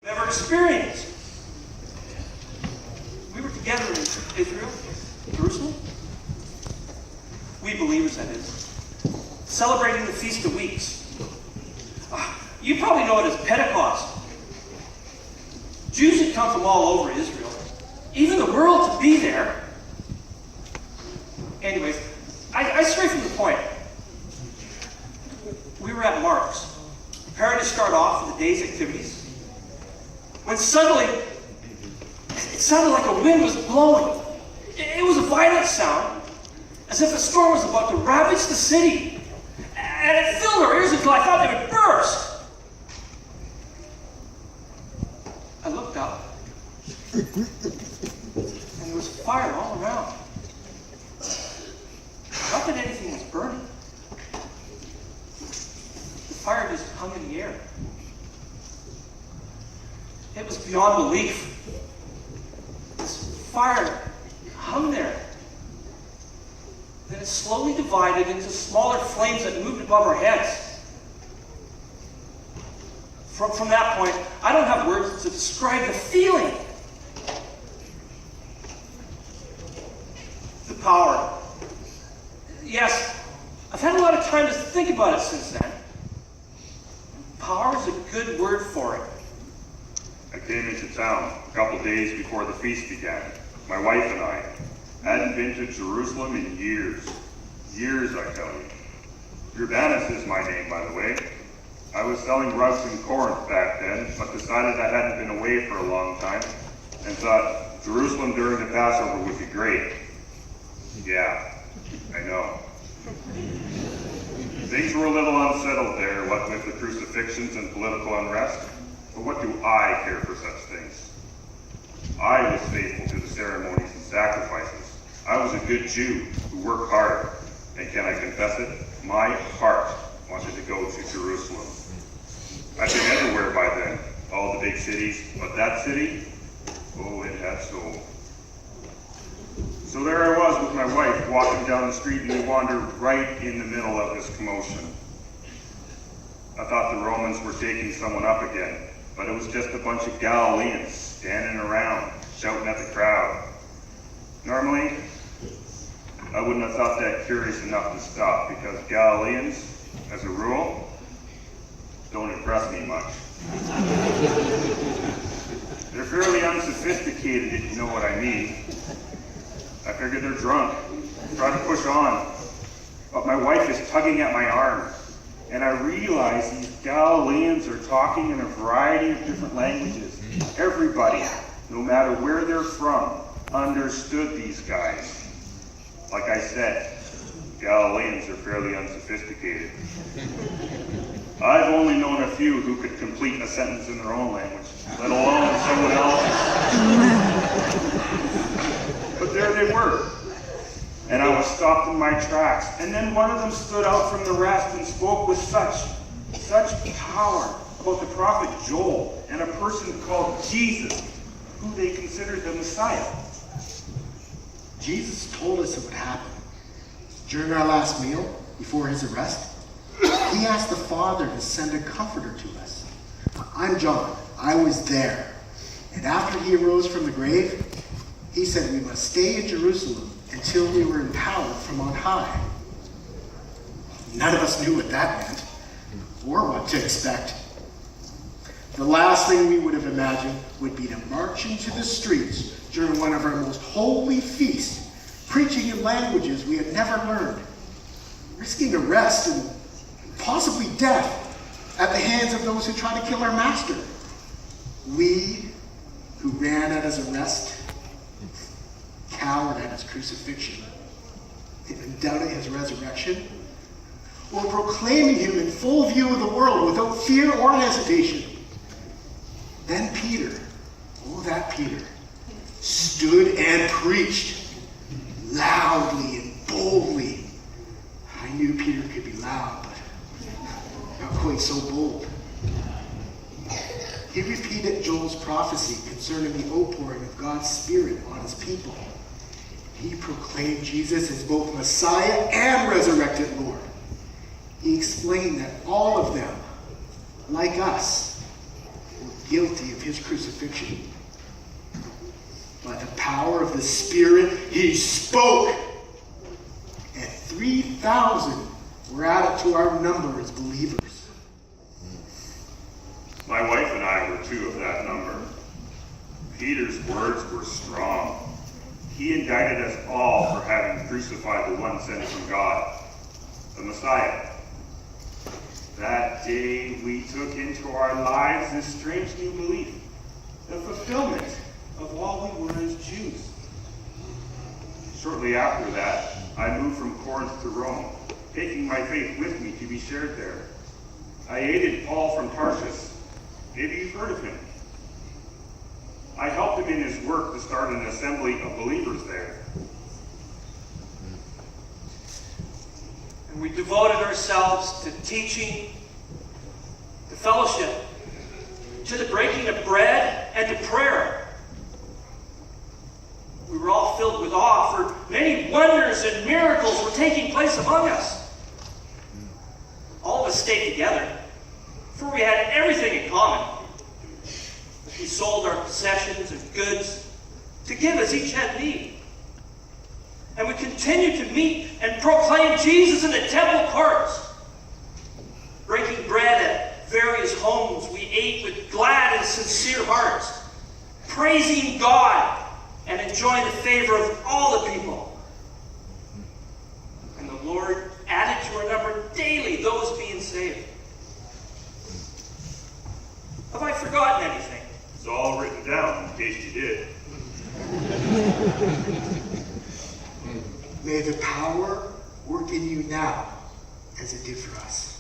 Never experienced. We were together in Israel, Jerusalem. We believers, that is, celebrating the Feast of Weeks. You probably know it as Pentecost. Jews had come from all over Israel, even the world, to be there. Anyways, I stray from the point. We were at Mark's, preparing to start off with the day's activities, when suddenly, it sounded like a wind was blowing. It was a violent sound, as if a storm was about to ravage the city. And it filled our ears until I thought they would burst. I looked up, and there was fire all around. Not that anything was burning. The fire just hung in the air. It was beyond belief. This fire hung there. Then it slowly divided into smaller flames that moved above our heads. From that point, I don't have words to describe the feeling. The power. Yes, I've had a lot of time to think about it since then. Power is a good word for it. I came into town a couple days before the feast began. My wife and I hadn't been to Jerusalem in years. Years, I tell you. Urbanus is my name, by the way. I was selling rugs in Corinth back then, but decided I hadn't been away for a long time, and thought Jerusalem during the Passover would be great. Yeah, I know. Things were a little unsettled there, what with the crucifixions and political unrest, but what do I care for such things? I was faithful to the ceremonies and sacrifices. I was a good Jew who worked hard, and can I confess it? My heart wanted to go to Jerusalem. I've been everywhere by then, all the big cities, but that city, oh, it had soul. So there I was with my wife, walking down the street, and we wandered right in the middle of this commotion. I thought the Romans were taking someone up again, but it was just a bunch of Galileans standing around, shouting at the crowd. Normally, I wouldn't have thought that curious enough to stop, because Galileans, as a rule, don't impress me much. They're fairly unsophisticated, if you know what I mean. I figured they're drunk, try to push on, but my wife is tugging at my arm, and I realize these Galileans are talking in a variety of different languages. Everybody, no matter where they're from, understood these guys. Like I said, Galileans are fairly unsophisticated. I've only known a few who could complete a sentence in their own language, let alone someone else's. But there they were, and I was stopped in my tracks. And then one of them stood out from the rest and spoke with such power about the prophet Joel and a person called Jesus, who they considered the Messiah. Jesus told us it would happen. During our last meal, before his arrest, he asked the Father to send a comforter to us. I'm John. I was there. And after he arose from the grave, he said we must stay in Jerusalem until we were empowered from on high. None of us knew what that meant, or what to expect. The last thing we would have imagined would be to march into the streets during one of our most holy feasts, preaching in languages we had never learned, risking arrest and possibly death at the hands of those who tried to kill our master. We, who ran at his arrest, cowered at his crucifixion, and doubted his resurrection, were proclaiming him in full view of the world without fear or hesitation. Then Peter, oh that Peter, stood and preached loudly and boldly. I knew Peter could be loud, but not quite so bold. He repeated Joel's prophecy concerning the outpouring of God's Spirit on his people. He proclaimed Jesus as both Messiah and resurrected Lord. He explained that all of them, like us, were guilty of his crucifixion. By the power of the Spirit, he spoke, and 3,000 were added to our number as believers. My wife and I were two of that number. Peter's words were strong. He indicted us all for having crucified the one sent from God, the Messiah. That day we took into our lives this strange new belief, the fulfillment of all we were as Jews. Shortly after that, I moved from Corinth to Rome, taking my faith with me to be shared there. I aided Paul from Tarshish. Maybe you've heard of him. I helped him in his work to start an assembly of believers there. And we devoted ourselves to teaching, to fellowship, to the breaking of bread, and to prayer. We were all filled with awe, for many wonders and miracles were taking place among us. All of us stayed together, for we had everything in common. We sold our possessions and goods to give as each had need. And we continued to meet and proclaim Jesus in the temple courts. Breaking bread at various homes, we ate with glad and sincere hearts, praising God and enjoying the favor of all the people. And the Lord added to our number daily those being saved. Have I forgotten anything? It's all written down in case you did. May the power work in you now as it did for us.